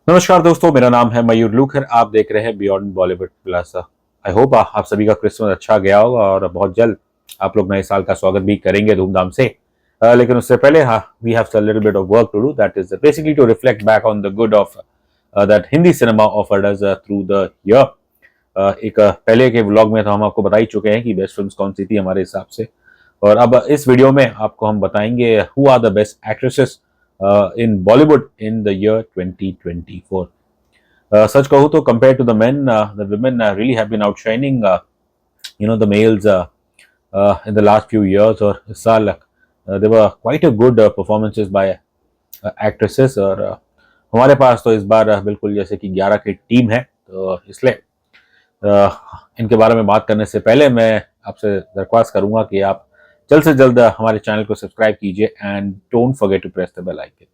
नमस्कार दोस्तों, मेरा नाम है मयूर लूखर। आप देख रहे हैं beyond Bollywood plus. I hope आप सभी का क्रिसमस अच्छा गया होगा और बहुत जल्द आप लोग नए साल का स्वागत भी करेंगे धूमधाम से। लेकिन उससे पहले we have little bit of work to do, that is basically to reflect back on the good of that Hindi cinema offered us through the year. एक पहले के व्लॉग में तो हम आपको बता ही चुके हैं कि बेस्ट फिल्म्स कौन सी थी हमारे हिसाब से, और अब इस वीडियो में आपको हम बताएंगे who are the best actresses in Bollywood in the year 2024. Such कहूँ तो compared to the men, the women really have been outshining, the males in the last few years. और इस साल there were quite a good performances by actresses, और हमारे पास तो इस बार बिल्कुल जैसे कि 11 की टीम है, तो इसलिए इनके बारे में बात करने से पहले मैं आपसे दरख्वास्त करूंगा कि आप जल्द से जल्द हमारे चैनल को सब्सक्राइब कीजिए and don't forget to press the bell icon.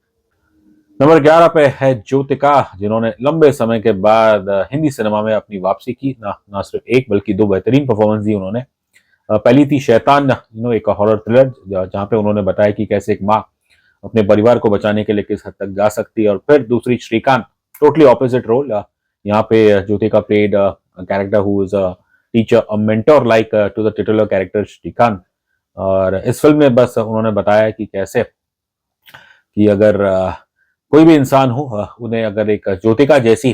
Number 11 पे है ज्योतिका, जिन्होंने लंबे समय के बाद हिंदी सिनेमा में अपनी वापसी की। ना सिर्फ एक बल्कि दो बेहतरीन परफॉर्मेंस दी उन्होंने। पहली थी शैतान, एक हॉरर थ्रिलर जहां पे उन्होंने बताया कि कैसे एक माँ अपने परिवार को बचाने के लिए किस हद तक जा सकती है। और फिर दूसरी श्रीकांत, टोटली ऑपोजिट रोल। यहाँ पे Jyotika played character who is a teacher, a mentor like to the titular character Srikanth. और इस फिल्म में बस उन्होंने बताया कि कैसे कि अगर कोई भी इंसान हो, उन्हें अगर एक ज्योतिका जैसी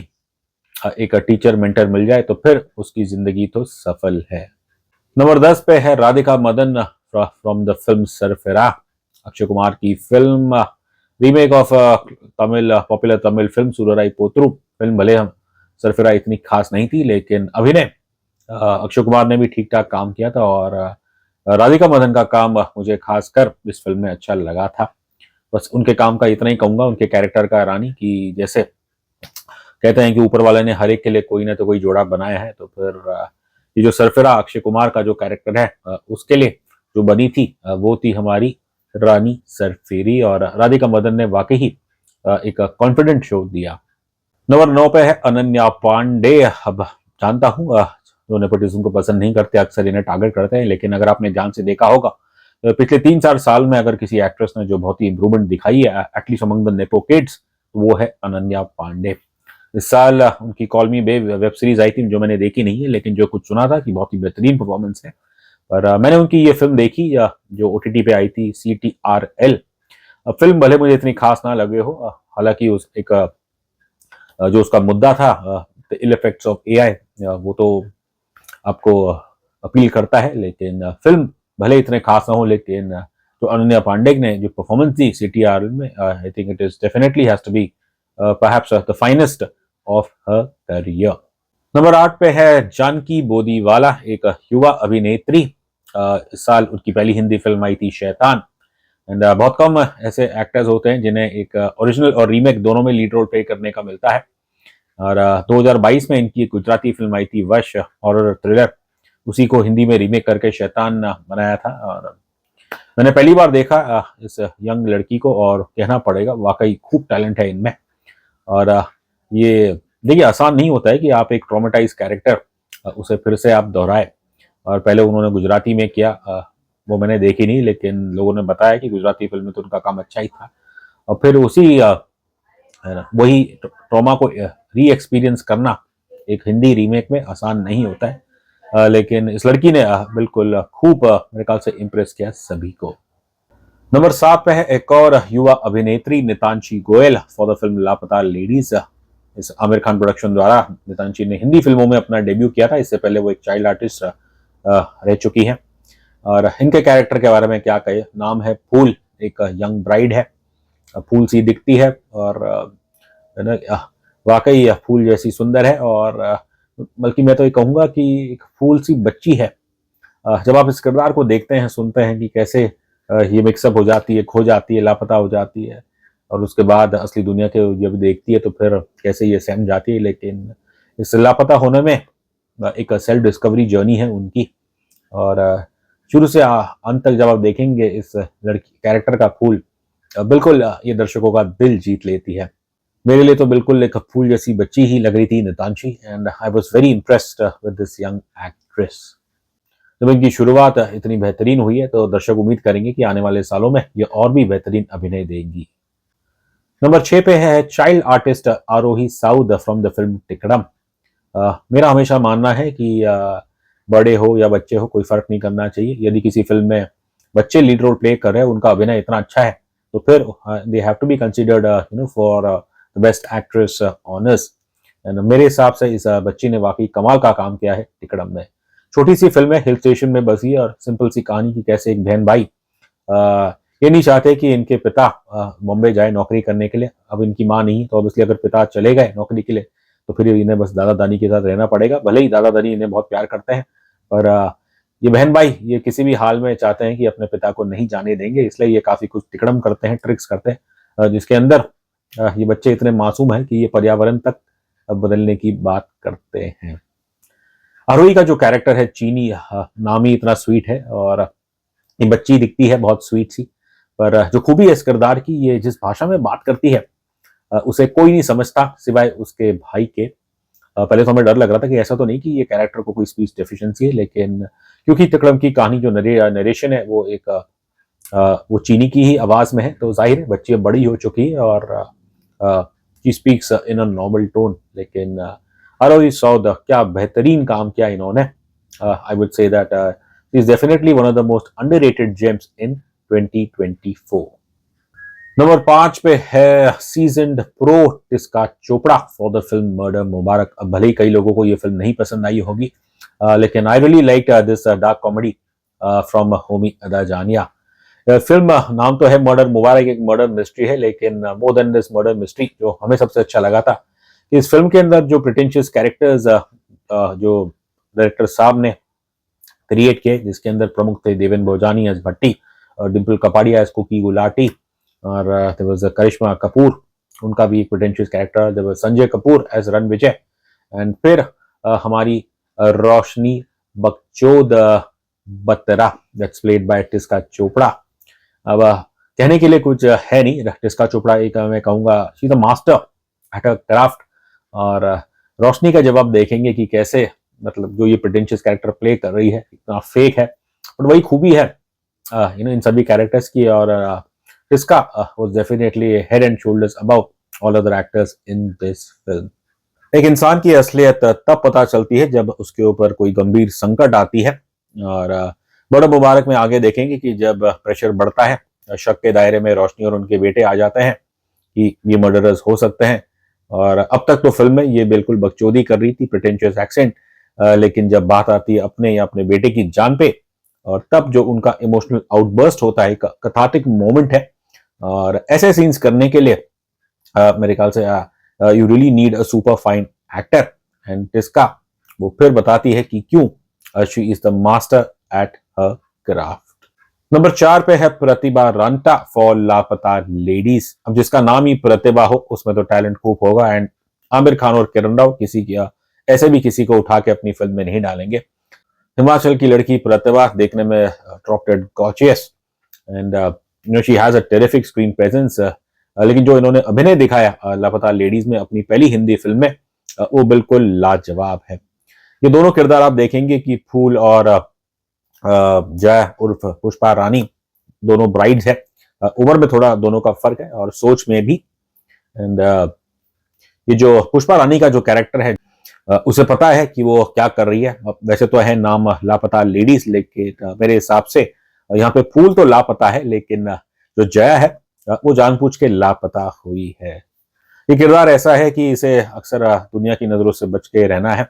एक टीचर मेंटर मिल जाए तो फिर उसकी जिंदगी तो सफल है। नंबर 10 पे है Radhika Madan from the film Sarfira, Akshay Kumar की film, remake of Tamil popular Tamil film Soorarai Pottru. Film भले हम सरफेरा इतनी खास नहीं थी, लेकिन अभिनय अक्षय कुमार ने भी ठीक ठाक काम किया था, और राधिका मदन का काम मुझे खासकर इस फिल्म में अच्छा लगा था। बस उनके काम का इतना ही कहूंगा, उनके कैरेक्टर का रानी, की जैसे कहते हैं कि ऊपर वाले ने हर एक के लिए कोई ना तो कोई जोड़ा बनाया है, तो फिर ये जो सरफिरा अक्षय कुमार का जो कैरेक्टर है उसके लिए जो बनी थी वो थी हमारी रानी सरफेरी, और राधिका मदन ने वाकई ही एक कॉन्फिडेंट शो दिया। नंबर 9 पे है अनन्या पांडे। अब जानता हूँ जो नेपोटिज्म को पसंद नहीं करते अक्सर इन्हें टारगेट करते हैं, लेकिन अगर आपने ध्यान से देखा होगा तो पिछले 3-4 साल में अगर किसी एक्ट्रेस ने जो बहुत ही इंप्रूवमेंट दिखाई है at least among the nepo kids, वो है अनन्या पांडे। इस साल उनकी call me bae web series आई थी, जो मैंने देखी नहीं है, लेकिन जो कुछ सुना था कि बहुत ही बेहतरीन परफॉर्मेंस है। पर मैंने उनकी ये फिल्म देखी जो ओटीटी पे आई थी, CTRL। फिल्म भले मुझे इतनी खास ना लगे हो, हालांकि उस एक जो उसका मुद्दा था the ill effects of AI, वो तो आपको अपील करता है, लेकिन फिल्म भले इतने खास ना हो, लेकिन जो अनन्या पांडे ने जो परफॉर्मेंस दी CTRL में, I think it is definitely has to be perhaps the finest of her career. Number 8 पे है जानकी बोदीवाला, एक युवा अभिनेत्री। इस साल उनकी पहली हिंदी फिल्म आई थी शैतान। एंड बहुत कम ऐसे एक्टर्स होते हैं जिन्हें एक ओरिजिनल और रीमेक दोनों में लीड रोल प्ले करने का मिलता है। और 2022 में इनकी गुजराती फिल्म आई थी वश, हॉरर थ्रिलर, उसी को हिंदी में रीमेक करके शैतान बनाया था। और मैंने पहली बार देखा इस यंग लड़की को, और कहना पड़ेगा वाकई खूब टैलेंट है इनमें। और ये देखिए, आसान नहीं होता है कि आप एक ट्रॉमेटाइज कैरेक्टर उसे फिर से आप दोहराए। और पहले उन्होंने गुजराती में किया, वो मैंने देखी नहीं, लेकिन लोगों ने बताया कि गुजराती फिल्म में तो उनका काम अच्छा ही था। और फिर उसी है ना, वही ट्रॉमा को री एक्सपीरियंस करना एक हिंदी रीमेक में आसान नहीं होता है। लेकिन इस लड़की ने बिल्कुल खूब मेरे ख्याल से इम्प्रेस किया सभी को। नंबर 7 पे है एक और युवा अभिनेत्री Nitanshi Goyal for the film लापता लेडीज। इस आमिर खान प्रोडक्शन द्वारा नितांशी ने हिंदी फिल्मों में अपना डेब्यू किया था। इससे पहले वो एक चाइल्ड आर्टिस्ट रह चुकी हैं। और इनके कैरेक्टर के बारे में क्या कहे, नाम है फूल, एक यंग ब्राइड है, फूल सी दिखती है, और है ना, वाकई फूल जैसी सुंदर है। और बल्कि मैं तो ये कहूँगा कि एक फूल सी बच्ची है। जब आप इस किरदार को देखते हैं, सुनते हैं कि कैसे ये मिक्सअप हो जाती है, खो जाती है, लापता हो जाती है, और उसके बाद असली दुनिया के जब देखती है तो फिर कैसे ये सहम जाती है। लेकिन इस लापता होने में एक सेल्फ डिस्कवरी जर्नी है उनकी। और शुरू से अंत तक जब आप देखेंगे इस लड़की कैरेक्टर का फूल, बिल्कुल ये दर्शकों का दिल जीत लेती है। मेरे लिए तो बिल्कुल एक फूल जैसी बच्ची ही लग रही थी Nitanshi, and I was very impressed with this young actress. जब इनकी शुरुआत इतनी बेहतरीन हुई है तो दर्शक उम्मीद करेंगे कि आने वाले सालों में ये और भी बेहतरीन अभिनय देंगी। नंबर 6 पे है child artist Aarohi Saud from the film Tikdam. मेरा हमेशा मानना है कि बड़े हो या बच्चे हो कोई फर्क नहीं करना चाहिए। यदि किसी फिल्म में बच्चे लीड रोल प्ले कर रहे हैं, उनका अभिनय इतना अच्छा है, तो फिर they have to be considered for the best actress honours. मेरे हिसाब से इस बच्ची ने वाकई कमाल का काम किया है टिकड़म में। छोटी सी फिल्म है, हिल स्टेशन में बसी है और सिंपल सी कहानी की कैसे एक बहन भाई ये नहीं चाहते कि इनके पिता मुंबई जाए नौकरी करने के लिए। अब इनकी माँ नहीं, तो अब इसलिए अगर पिता चले गए नौकरी के लिए तो फिर इन्हें बस दादा दादी के साथ रहना पड़ेगा। भले ही दादा दादी इन्हें बहुत प्यार करते हैं, पर ये बहन भाई ये किसी भी हाल में चाहते हैं कि अपने पिता को नहीं जाने देंगे, इसलिए ये काफी कुछ तिकड़म करते हैं, ट्रिक्स करते हैं, जिसके अंदर ये बच्चे इतने मासूम हैं कि ये पर्यावरण तक बदलने की बात करते हैं। आरोही का जो कैरेक्टर है चीनी, नाम ही इतना स्वीट है, और ये बच्ची दिखती है बहुत स्वीट सी, पर जो खूबी है इस किरदार की, ये जिस भाषा में बात करती है उसे कोई नहीं समझता सिवाय उसके भाई के। पहले तो हमें डर लग रहा था कि ऐसा तो नहीं कि ये कैरेक्टर को कोई स्पीच डेफिशिएंसी है, लेकिन क्योंकि तिकड़म की कहानी जो नरेशन है वो एक वो चीनी की ही आवाज में है, तो जाहिर है बच्ची अब बड़ी हो चुकी है और she speaks in a normal tone. लेकिन आरोही सौद क्या बेहतरीन काम किया इन्होंने। I would say that is definitely one of the most underrated gems in 2024। Number 5 पे है seasoned pro Tisca Chopra for the film murder Mubarak. अब भले ही कई लोगों को ये फिल्म नहीं पसंद आई होगी, लेकिन I really like this dark comedy from Homi अदा जानिया। फिल्म नाम तो है मर्डर मुबारक, एक मर्डर मिस्ट्री है, लेकिन more than this murder mystery जो हमें सबसे अच्छा लगा था कि इस फिल्म के अंदर जो प्रिटेंशियस कैरेक्टर्स जो डायरेक्टर साहब ने क्रिएट किए, जिसके अंदर प्रमुख थे देवेन भोजानी एज भट्टी और डिम्पल कपाड़िया एज कुकी गुलाटी, और देयर वाज करिश्मा कपूर, उनका भी एक potential character. There was Sanjay Kapoor as Ranvijay, and फिर हमारी रोशनी बकचोद Batra that's played by Tisca Chopra. अब कहने के लिए कुछ है नहीं, टिस्का चोपड़ा एक मैं कहूँगा she is a master at a craft. और रोशनी का जब आप देखेंगे कि कैसे मतलब जो ये प्रिटेंशियस कैरेक्टर प्ले कर रही है इतना फेक है, बट वही खूबी है इन सभी कैरेक्टर्स की। और इसका was definitely head and shoulders above all other actors in this film। एक इंसान की असलियत तब पता चलती है जब उसके ऊपर कोई गंभीर संकट आती है, और बड़ा मुबारक में आगे देखेंगे कि जब प्रेशर बढ़ता है, शक के दायरे में रोशनी और उनके बेटे आ जाते हैं कि ये मर्डरर्स हो सकते हैं। और अब तक तो फिल्म में ये बिल्कुल बकचोदी कर रही थी, प्रिटेंशियस एक्सेंट, लेकिन जब बात आती है अपने या अपने बेटे की जान पे, और तब जो उनका इमोशनल आउटबर्स्ट होता है, कथाटिक मोमेंट है। और ऐसे सीन्स करने के लिए मेरे ख्याल से you really need a super fine actor, and Tisca वो फिर बताती है कि क्यों she is the master at her craft. Number 4 पे है प्रतिभा रांटा फॉर लापता लेडीज। अब जिसका नाम ही प्रतिभा हो उसमें तो टैलेंट खूब होगा, एंड आमिर खान और किरण राव किसी की ऐसे भी किसी को उठा के अपनी फिल्म में नहीं डालेंगे। हिमाचल की लड़की प्रतिभा देखने में drop-dead gorgeous, and she has a terrific screen presence. लेकिन जो इन्होंने अभिनय दिखाया लापता लेडीज में अपनी पहली हिंदी फिल्म में, वो बिल्कुल लाजवाब है। ये दोनों किरदार आप देखेंगे कि फूल और जय उर्फ पुष्पा रानी दोनों ब्राइड्स है। उम्र में थोड़ा दोनों का फर्क है और सोच में भी। एंड ये जो पुष्पा रानी का जो कैरेक्टर है, उसे पता है कि वो क्या कर रही है। वैसे तो है नाम लापता लेडीज, लेकिन मेरे हिसाब से यहाँ पे फूल तो लापता है, लेकिन जो जया है वो जानबूझ के लापता हुई है। ये किरदार ऐसा है कि इसे अक्सर दुनिया की नजरों से बच के रहना है,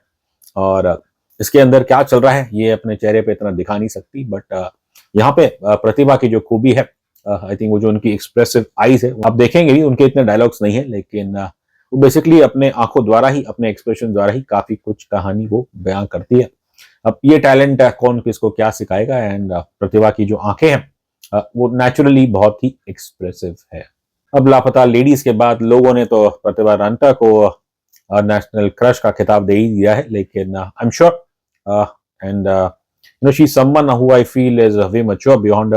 और इसके अंदर क्या चल रहा है ये अपने चेहरे पे इतना दिखा नहीं सकती। बट यहाँ पे प्रतिभा की जो खूबी है, आई थिंक वो जो उनकी एक्सप्रेसिव आईज है, आप देखेंगे भी उनके इतने डायलॉग्स नहीं है, लेकिन वो बेसिकली अपने आंखों द्वारा ही, अपने एक्सप्रेशन द्वारा ही काफी कुछ कहानी वो बयां करती है। अब ये टैलेंट कौन किसको क्या सिखाएगा, एंड प्रतिभा की जो आंखें हैं वो नेचुरली बहुत ही एक्सप्रेसिव है। अब लापता लेडीज के बाद लोगों ने तो प्रतिभा रांटा को नेशनल क्रश का खिताब दे ही दिया है, लेकिन I am sure and she someone who I feel is way mature beyond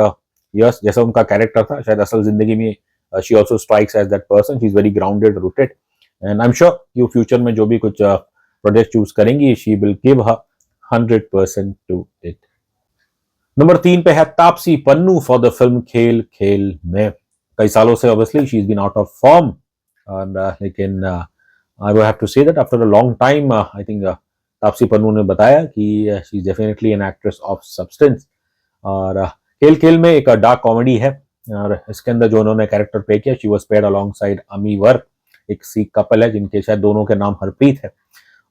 years. जैसा उनका कैरेक्टर था, शायद असल जिंदगी में she also strikes as that person. She is very grounded, rooted, and I am sure कि फ्यूचर में जो भी कुछ प्रोजेक्ट चूज करेंगी, she will give her 100% to it. Number 3 पे है Taapsee Pannu for the film Khel Khel Mein. कई सालों से obviously she is been out of form, और लेकिन I will have to say that after a long time I think Taapsee Pannu ने बताया कि she is definitely an actress of substance. और खेल खेल में एक डार्क कॉमेडी है, और इसके अंदर जो उन्होंने कैरेक्टर प्ले किया, she was paired along side अमी वर्क, एक सिख कपल है जिनके शायद दोनों के नाम हरप्रीत है।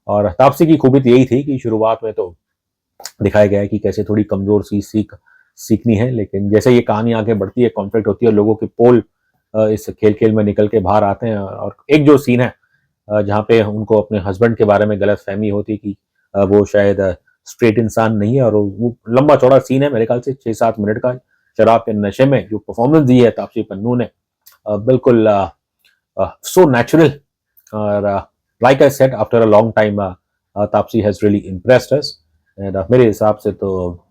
और तापसी की खूबी तो यही थी कि शुरुआत में तो दिखाया गया है कि कैसे थोड़ी कमजोर सी सीखनी है, लेकिन जैसे ये कहानी आगे बढ़ती है, कॉन्फ्लिक्ट होती है और लोगों के पोल इस खेल खेल में निकल के बाहर आते हैं। और एक जो सीन है जहाँ पे उनको अपने हस्बैंड के बारे में गलत फहमी होती कि वो शायद स्ट्रेट इंसान नहीं है, और वो लंबा चौड़ा सीन है मेरे ख्याल से 6-7 मिनट का। शराब के नशे में जो परफॉर्मेंस दी है तापसी पन्नू ने, बिल्कुल सो नेचुरल, और like I said after a long time Taapsee has really impressed us, and मेरे हिसाब से तो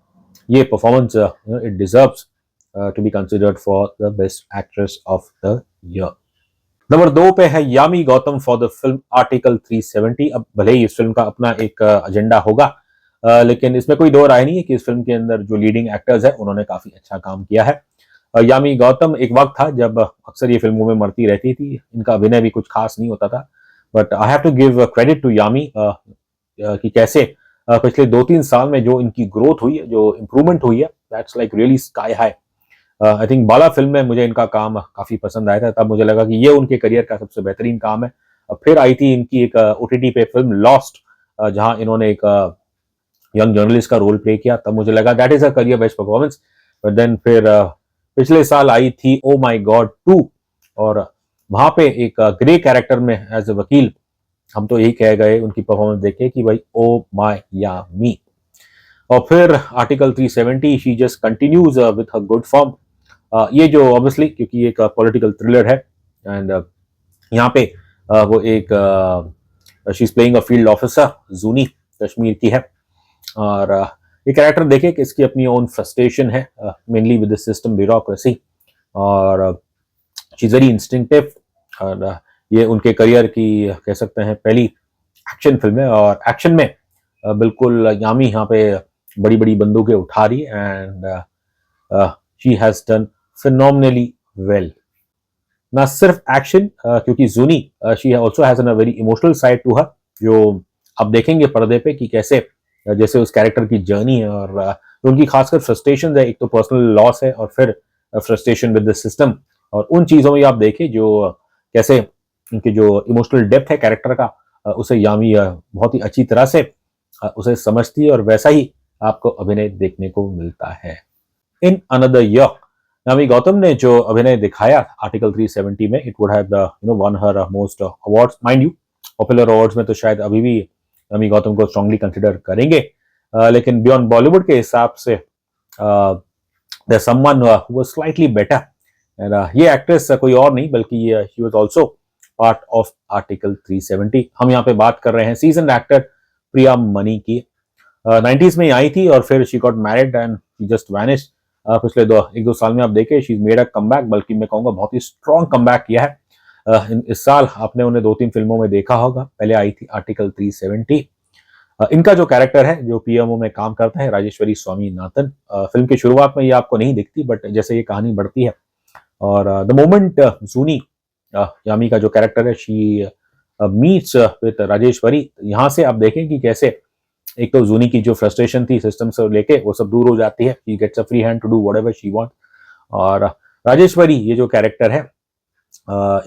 ये performance it deserves to be considered for the best actress of the year. Number 2 पे है Yami Gautam for the film article 370। अब भले ही इस फिल्म का अपना एक एजेंडा होगा, लेकिन इसमें कोई दो राय नहीं है कि इस फिल्म के अंदर जो लीडिंग एक्टर्स है उन्होंने काफी अच्छा काम किया है। यामी गौतम, एक वक्त था जब अक्सर ये फिल्मों में मरती रहती थी, इनका अभिनय भी कुछ खास नहीं होता था, but I have to give credit to Yami कि कैसे पिछले 2-3 साल में जो इनकी ग्रोथ हुई है, जो इम्प्रूवमेंट हुई है, that's like really sky high. I think Bala film में मुझे इनका काम काफी पसंद आया था, तब मुझे लगा कि ये उनके करियर का सबसे बेहतरीन काम है। फिर आई थी इनकी एक ओटीटी पे फिल्म लॉस्ट, जहां इन्होंने एक यंग जर्नलिस्ट का रोल प्ले किया, तब मुझे लगा that is a career best performance. But then फिर पिछले साल आई थी ओ माई गॉड 2, और वहां पे एक ग्रे कैरेक्टर में एज ए वकील, हम तो यही कह गए उनकी परफॉर्मेंस देखे कि भाई ओ माय यामी। और फिर article 370 she just continues with her good form. ये जो ऑब्वियसली क्योंकि एक पॉलिटिकल थ्रिलर है, एंड यहाँ पे वो एक she is playing a field officer, Juni Kashmir की है, और ये कैरेक्टर देखे कि इसकी अपनी ओन फ्रस्ट्रेशन है, mainly with the system bureaucracy, और शी इज वेरी इंस्टिंक्टिव, और ये उनके करियर की कह सकते हैं पहली एक्शन फिल्म है, और एक्शन में बिल्कुल यामी यहाँ पे बड़ी बड़ी बंदूकें उठा रही है, and she has done phenomenally well. ना सिर्फ एक्शन, क्योंकि Juni she also has a very emotional side to her, जो आप देखेंगे पर्दे पे कि कैसे जैसे उस कैरेक्टर की जर्नी है, और उनकी खासकर फ्रस्ट्रेशन है, एक तो पर्सनल लॉस है और फिर फ्रस्ट्रेशन विद द सिस्टम, और उन चीजों में आप देखें जो कैसे उनकी जो इमोशनल डेप्थ है कैरेक्टर का, उसे यामी बहुत ही अच्छी तरह से उसे समझती है, और वैसा ही आपको अभिनय देखने को मिलता है। In another year Yami Gautam ने जो अभिनय दिखाया आर्टिकल 370 में, it would have the one her most awards. Mind you popular awards में तो शायद अभी भी यामी गौतम को स्ट्रांगली कंसिडर करेंगे, लेकिन बियॉन्ड बॉलीवुड के हिसाब से there someone who was slightly better, and ये एक्ट्रेस कोई और नहीं बल्कि she was also part of article 370। हम यहाँ पे बात कर रहे हैं सीजन एक्टर प्रिया मनी की। 90s में ही आई थी और फिर she got married and she just vanished. पिछले 1-2 साल में आप देखें शी मेड अ कमबैक, बल्कि मैं कहूँगा बहुत ही स्ट्रॉन्ग कमबैक किया है। इस साल आपने उन्हें 2-3 फिल्मों में देखा होगा। पहले आई थी आर्टिकल 370। इनका जो कैरेक्टर है जो पीएमओ में काम करता है राजेश्वरी स्वामीनाथन, फिल्म की शुरुआत में ये आपको नहीं दिखती, बट जैसे ये कहानी बढ़ती है और द मोमेंट जूनी यामी का जो कैरेक्टर है शी मीट्स विद राजेश्वरी, यहाँ से आप देखें कि कैसे एक तो जूनी की जो फ्रस्ट्रेशन थी सिस्टम से लेके वो सब दूर हो जाती है, she gets a free hand to do whatever she want. और राजेश्वरी ये जो कैरेक्टर है,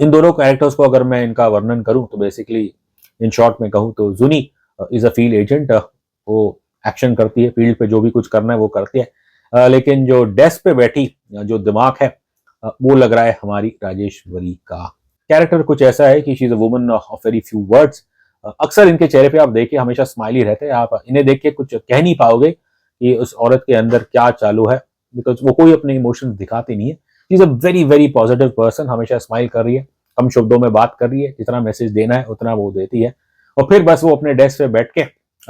इन दोनों कैरेक्टर्स को अगर मैं इनका वर्णन करूं तो बेसिकली इन शॉर्ट में कहूं तो जूनी इज अ फील्ड एजेंट, वो एक्शन करती है, फील्ड पे जो भी कुछ करना है वो करती है, लेकिन जो डेस्क पे बैठी जो दिमाग है वो लग रहा है हमारी राजेश्वरी का। कैरेक्टर कुछ ऐसा है कि she is a woman of very few words. अक्सर इनके चेहरे पे आप देखिए हमेशा स्माइली रहते हैं, आप इन्हें देख के कुछ कह नहीं पाओगे कि उस औरत के अंदर क्या चालू है, बिकॉज वो कोई अपने इमोशंस दिखाती नहीं है। She is a very very positive person, हमेशा स्माइल कर रही है, कम शब्दों में बात कर रही है, जितना मैसेज देना है उतना वो देती है। और फिर बस वो अपने डेस्क पे बैठ के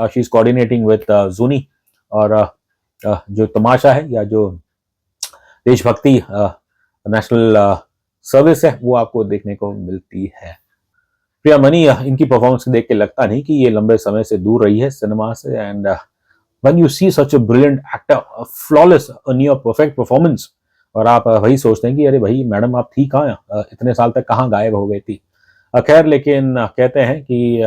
शी इज कोऑर्डिनेटिंग विद जूनी, और जो तमाशा है या जो देशभक्ति नेशनल सर्विस है वो आपको देखने को मिलती है। प्रिया मनी, इनकी परफॉर्मेंस देख के लगता नहीं कि ये लंबे समय से दूर रही है सिनेमा से, and when you see such a brilliant actor, flawless, a near perfect performance, और आप वही सोचते हैं कि अरे भाई मैडम आप थी कहाँ, इतने साल तक कहाँ गायब हो गई थी। खैर लेकिन कहते हैं कि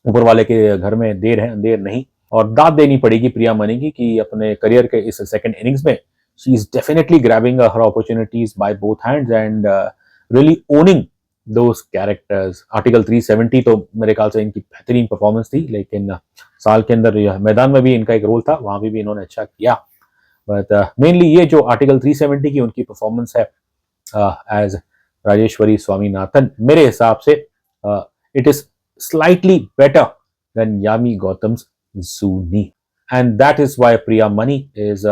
ऊपर वाले के घर में देर है अंधेर नहीं, और दाद देनी पड़ेगी प्रिया मनी की कि अपने करियर के इस सेकंड इनिंग्स में she is definitely grabbing her opportunities by both hands and really owning those characters. Article 370 तो मेरे ख्याल से इनकी बेहतरीन परफॉर्मेंस थी, लेकिन साल के अंदर मैदान में भी इनका एक रोल था, वहां भी इन्होंने अच्छा किया। बट मेनली ये जो आर्टिकल 370 की उनकी परफॉर्मेंस है एज राजेश्वरी स्वामीनाथन, मेरे हिसाब से it is slightly better than Yami Gautam's Zuni. And that is why Priya Mani is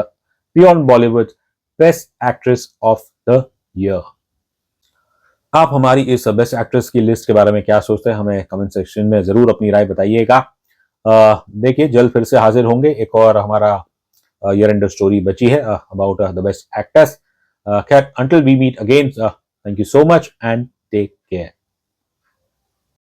Beyond Bollywood Best Actress of the Year. आप हमारी इस बेस्ट एक्ट्रेस की लिस्ट के बारे में क्या सोचते हैं, हमें कमेंट सेक्शन में जरूर अपनी राय बताइएगा। देखिए जल्द फिर से हाजिर होंगे, एक और हमारा ईयर एंड स्टोरी बची है अबाउट द बेस्ट एक्ट्रेस। खैर, until we meet again, thank you so much and